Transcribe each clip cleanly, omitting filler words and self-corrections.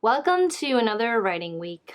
Welcome to another writing week.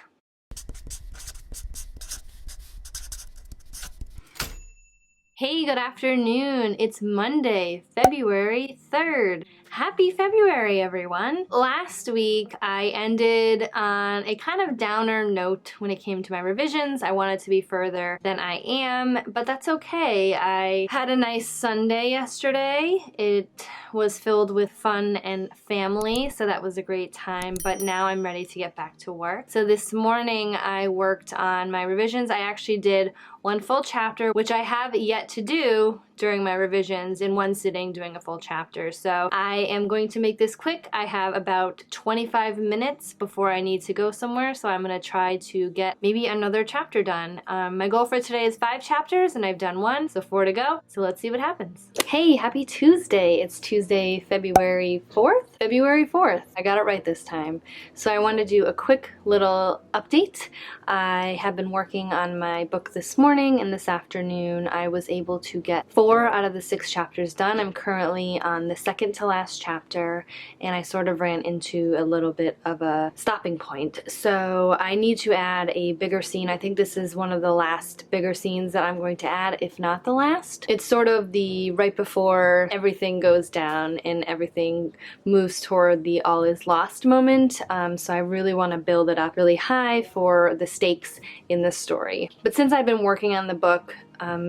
Hey, good afternoon. It's Monday, February 3rd. Happy February, everyone. Last week, I ended on a kind of downer note when it came to my revisions. I wanted to be further than I am, but that's okay. I had a nice Sunday yesterday. It was filled with fun and family, so that was a great time, but now I'm ready to get back to work. So this morning, I worked on my revisions. I actually did one full chapter, which I have yet to do during my revisions in one sitting doing a full chapter. So I am going to make this quick. I have about 25 minutes before I need to go somewhere, so I'm gonna try to get maybe another chapter done. My goal for today is 5 chapters and I've done 1, so 4 to go. So let's see what happens. Hey, happy Tuesday. It's Tuesday, February 4th? February 4th. I got it right this time. So I want to do a quick little update. I have been working on my book this morning and this afternoon I was able to get 4 out of the 6 chapters done. I'm currently on the second to last chapter and I sort of ran into a little bit of a stopping point. So I need to add a bigger scene. I think this is one of the last bigger scenes that I'm going to add, if not the last. It's sort of the right before everything goes down and everything moves toward the all is lost moment. So I really want to build it up really high for the stakes in the story. But since I've been working on the book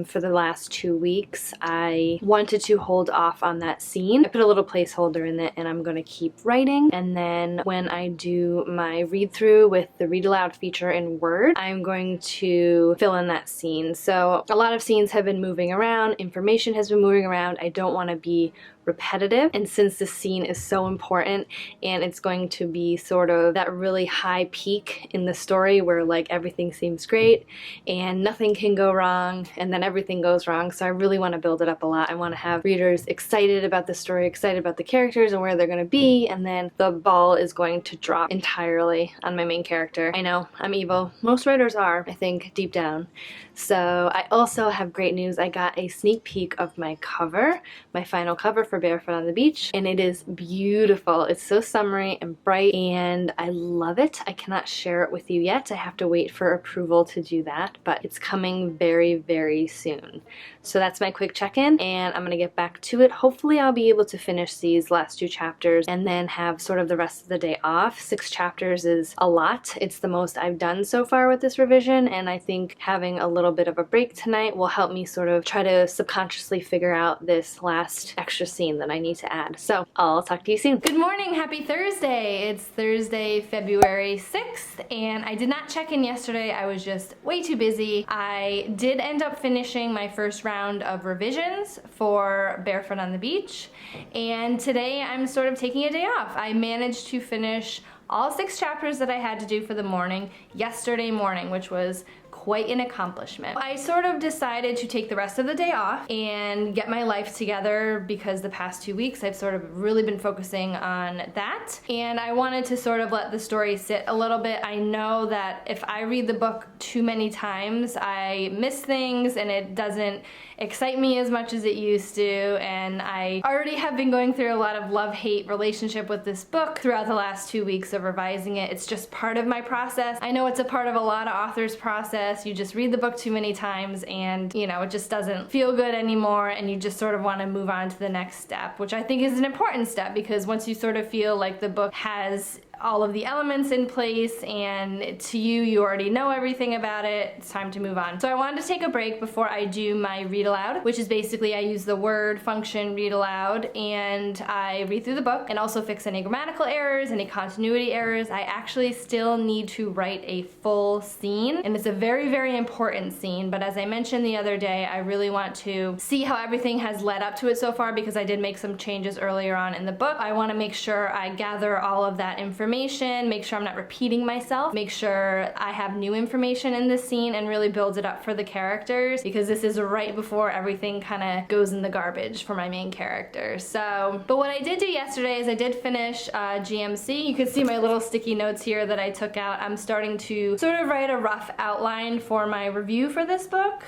for the last 2 weeks, I wanted to hold off on that scene. I put a little placeholder in it and I'm going to keep writing, and then when I do my read through with the read aloud feature in Word, I'm going to fill in that scene. So a lot of scenes have been moving around, information has been moving around. I don't want to be repetitive, and since the scene is so important and it's going to be sort of that really high peak in the story where like everything seems great and nothing can go wrong and then everything goes wrong, so I really want to build it up a lot. I want to have readers excited about the story, excited about the characters and where they're going to be, and then the ball is going to drop entirely on my main character. I know, I'm evil. Most writers are, I think, deep down. So I also have great news. I got a sneak peek of my cover, my final cover for Barefoot on the Beach, and it is beautiful. It's so summery and bright and I love it. I cannot share it with you yet. I have to wait for approval to do that, but it's coming very, very soon. So that's my quick check-in and I'm gonna get back to it. Hopefully I'll be able to finish these last 2 chapters and then have sort of the rest of the day off. 6 chapters is a lot. It's the most I've done so far with this revision, and I think having a little bit of a break tonight will help me sort of try to subconsciously figure out this last extra scene that I need to add. So I'll talk to you soon. Good morning, happy Thursday. It's Thursday, February 6th, and I did not check in yesterday. I was just way too busy. I did end up finishing my first round of revisions for Barefoot on the Beach, and today I'm sort of taking a day off. I managed to finish all 6 chapters that I had to do for the morning yesterday morning, which was quite an accomplishment. I sort of decided to take the rest of the day off and get my life together because the past 2 weeks I've sort of really been focusing on that, and I wanted to sort of let the story sit a little bit. I know that if I read the book too many times I miss things and it doesn't excite me as much as it used to, and I already have been going through a lot of love-hate relationship with this book throughout the last 2 weeks of revising it. It's just part of my process. I know it's a part of a lot of authors' process. You just read the book too many times and, you know, it just doesn't feel good anymore and you just sort of want to move on to the next step, which I think is an important step, because once you sort of feel like the book has all of the elements in place and to you already know everything about it, it's time to move on. So I wanted to take a break before I do my read aloud, which is basically I use the Word function read aloud and I read through the book and also fix any grammatical errors, any continuity errors. I actually still need to write a full scene, and it's a very, very important scene, but as I mentioned the other day, I really want to see how everything has led up to it so far because I did make some changes earlier on in the book. I want to make sure I gather all of that information, make sure I'm not repeating myself, make sure I have new information in this scene and really build it up for the characters, because this is right before everything kind of goes in the garbage for my main character. So, but what I did do yesterday is I did finish GMC. You can see my little sticky notes here that I took out. I'm starting to sort of write a rough outline for my review for this book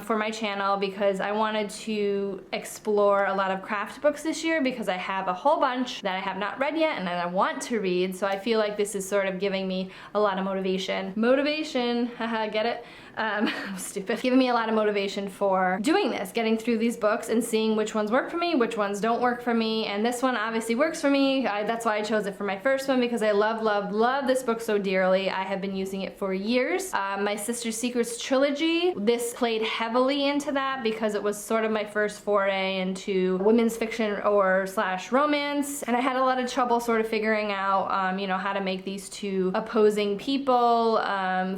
for my channel, because I wanted to explore a lot of craft books this year because I have a whole bunch that I have not read yet and that I want to read read, so I feel like this is sort of giving me a lot of motivation. Motivation, haha, get it? Stupid. Giving me a lot of motivation for doing this, getting through these books and seeing which ones work for me, which ones don't work for me, and this one obviously works for me. That's why I chose it for my first one, because I love this book so dearly. I have been using it for years. My Sister Secrets trilogy, this played heavily into that because it was sort of my first foray into women's fiction or slash romance, and I had a lot of trouble sort of figuring out, you know, how to make these two opposing people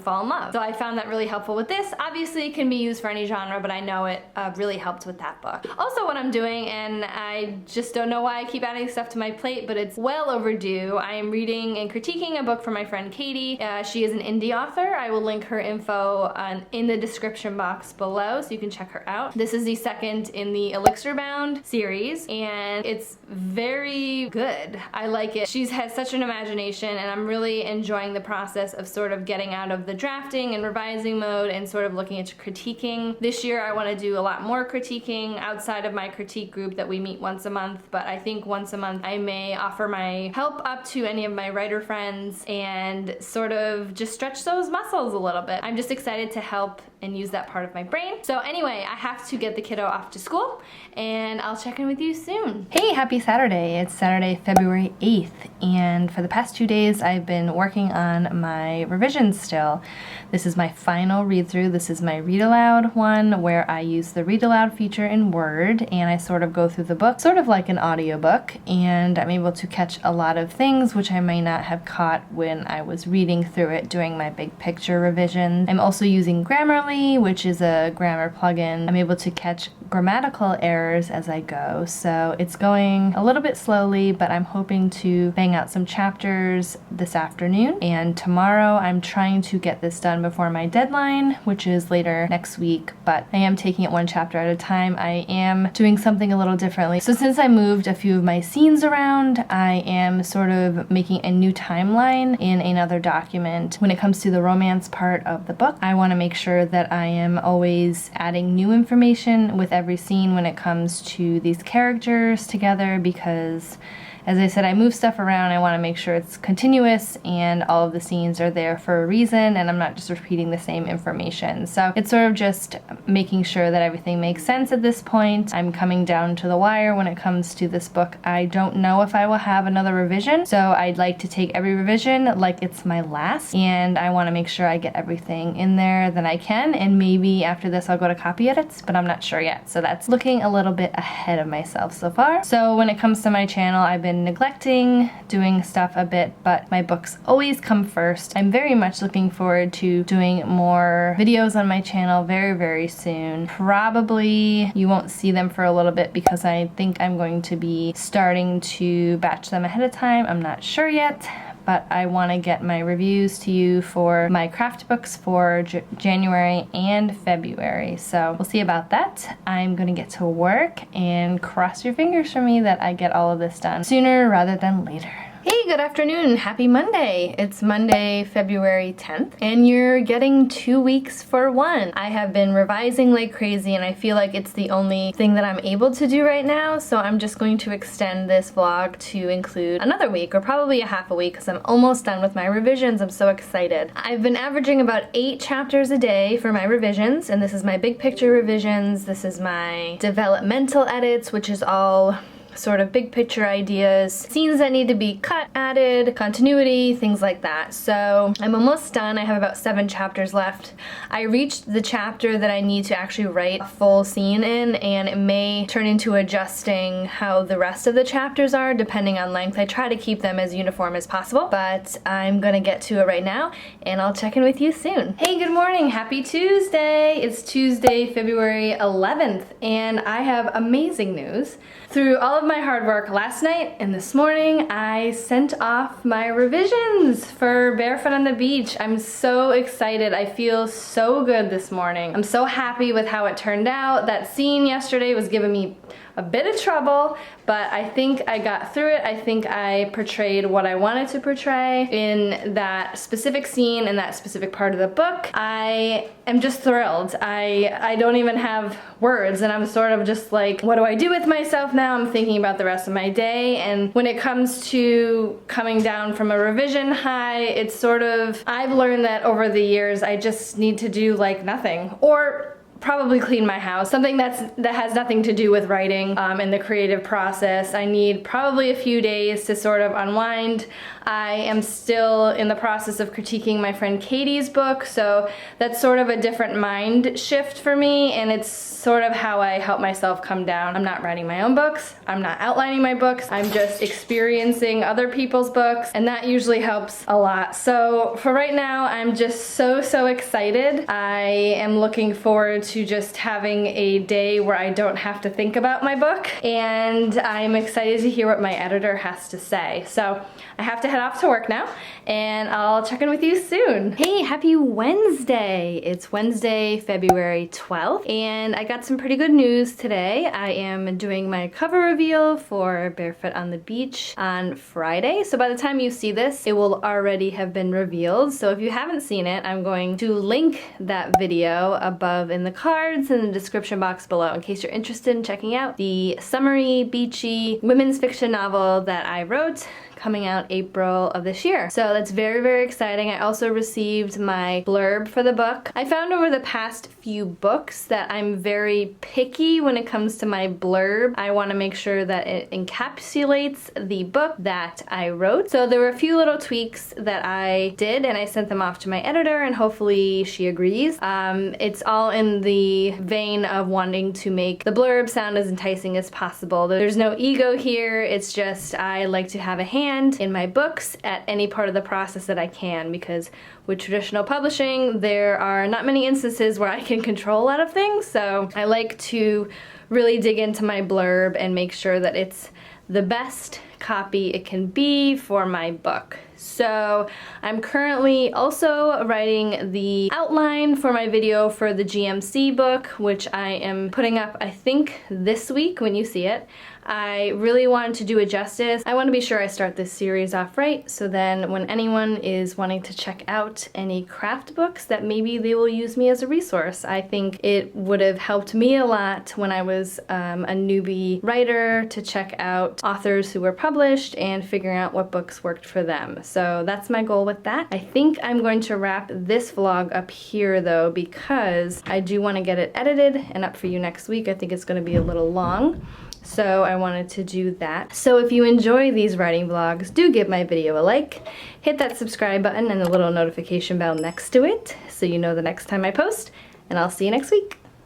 fall in love. So I found that really helpful with this. Obviously it can be used for any genre, but I know it really helped with that book. Also what I'm doing, and I just don't know why I keep adding stuff to my plate, but it's well overdue. I am reading and critiquing a book from my friend Katie. She is an indie author. I will link her info in the description box below so you can check her out. This is the second in the Elixir Bound series, and it's very good. I like it. She has such an imagination, and I'm really enjoying the process of sort of getting out of the drafting and revising mode and sort of looking at critiquing. This year I want to do a lot more critiquing outside of my critique group that we meet once a month, but I think once a month I may offer my help up to any of my writer friends and sort of just stretch those muscles a little bit. I'm just excited to help and use that part of my brain. So anyway, I have to get the kiddo off to school, and I'll check in with you soon. Hey, happy Saturday. It's Saturday, February 8th, and for the past 2 days I've been working on my revisions still. This is my final read through. This is my read aloud one where I use the read aloud feature in Word, and I sort of go through the book sort of like an audiobook, and I'm able to catch a lot of things which I may not have caught when I was reading through it doing my big picture revision. I'm also using Grammarly, which is a grammar plugin. I'm able to catch grammatical errors as I go, so it's going a little bit slowly, but I'm hoping to bang out some chapters this afternoon, and tomorrow I'm trying to get this done before my deadline, which is later next week, but I am taking it one chapter at a time. I am doing something a little differently. So since I moved a few of my scenes around, I am sort of making a new timeline in another document. When it comes to the romance part of the book, I want to make sure that I am always adding new information with every scene when it comes to these characters together, because as I said, I move stuff around. I want to make sure it's continuous and all of the scenes are there for a reason, and I'm not just repeating the same information. So it's sort of just making sure that everything makes sense at this point. I'm coming down to the wire when it comes to this book. I don't know if I will have another revision, so I'd like to take every revision like it's my last, and I want to make sure I get everything in there that I can, and maybe after this I'll go to copy edits, but I'm not sure yet. So that's looking a little bit ahead of myself so far. So when it comes to my channel, I've been neglecting doing stuff a bit, but my books always come first. I'm very much looking forward to doing more videos on my channel very soon. Probably you won't see them for a little bit because I think I'm going to be starting to batch them ahead of time. I'm not sure yet, but I want to get my reviews to you for my craft books for January and February. So we'll see about that. I'm gonna get to work, and cross your fingers for me that I get all of this done sooner rather than later. Hey, good afternoon. Happy Monday. It's Monday, February 10th, and you're getting 2 weeks for one. I have been revising like crazy, and I feel like it's the only thing that I'm able to do right now, so I'm just going to extend this vlog to include another week, or probably a half a week, because I'm almost done with my revisions. I'm so excited. I've been averaging about 8 chapters a day for my revisions, and this is my big picture revisions. This is my developmental edits, which is all sort of big picture ideas, scenes that need to be cut, added, continuity, things like that. So I'm almost done. I have about 7 chapters left. I reached the chapter that I need to actually write a full scene in, and it may turn into adjusting how the rest of the chapters are depending on length. I try to keep them as uniform as possible, but I'm gonna get to it right now, and I'll check in with you soon. Hey, good morning. Happy Tuesday. It's Tuesday, February 11th, and I have amazing news. Through all of my hard work last night and this morning, I sent off my revisions for Barefoot on the Beach. I'm so excited. I feel so good this morning. I'm so happy with how it turned out. That scene yesterday was giving me a bit of trouble, but I think I got through it. I think I portrayed what I wanted to portray in that specific scene in that specific part of the book. I am just thrilled. I don't even have words, and I'm sort of just like, what do I do with myself now? I'm thinking about the rest of my day, and when it comes to coming down from a revision high, it's sort of, I've learned that over the years I just need to do like nothing, or probably clean my house, something that has nothing to do with writing and the creative process. I need probably a few days to sort of unwind. I am still in the process of critiquing my friend Katie's book, so that's sort of a different mind shift for me, and it's sort of how I help myself come down. I'm not writing my own books, I'm not outlining my books, I'm just experiencing other people's books, and that usually helps a lot. So for right now, I'm just so excited. I am looking forward to just having a day where I don't have to think about my book, and I'm excited to hear what my editor has to say. So I have to head off to work now, and I'll check in with you soon. Hey, happy Wednesday! It's Wednesday, February 12th, and I got some pretty good news today. I am doing my cover reveal for Barefoot on the Beach on Friday, so by the time you see this, it will already have been revealed. So if you haven't seen it, I'm going to link that video above in the cards in the description box below in case you're interested in checking out the summery, beachy women's fiction novel that I wrote, coming out April of this year. So that's very exciting. I also received my blurb for the book. I found over the past few books that I'm very picky when it comes to my blurb. I want to make sure that it encapsulates the book that I wrote. So there were a few little tweaks that I did, and I sent them off to my editor, and hopefully she agrees. It's all in the vein of wanting to make the blurb sound as enticing as possible. There's no ego here, it's just I like to have a hand in my books at any part of the process that I can, because with traditional publishing there are not many instances where I can control a lot of things, so I like to really dig into my blurb and make sure that it's the best copy it can be for my book. So I'm currently also writing the outline for my video for the GMC book, which I am putting up, I think, this week when you see it. I really wanted to do it justice. I want to be sure I start this series off right, so then when anyone is wanting to check out any craft books, that maybe they will use me as a resource. I think it would have helped me a lot when I was a newbie writer to check out authors who were published and figuring out what books worked for them. So that's my goal with that. I think I'm going to wrap this vlog up here though, because I do want to get it edited and up for you next week. I think it's going to be a little long, so I wanted to do that. So if you enjoy these writing vlogs, do give my video a like, hit that subscribe button and the little notification bell next to it so you know the next time I post, and I'll see you next week.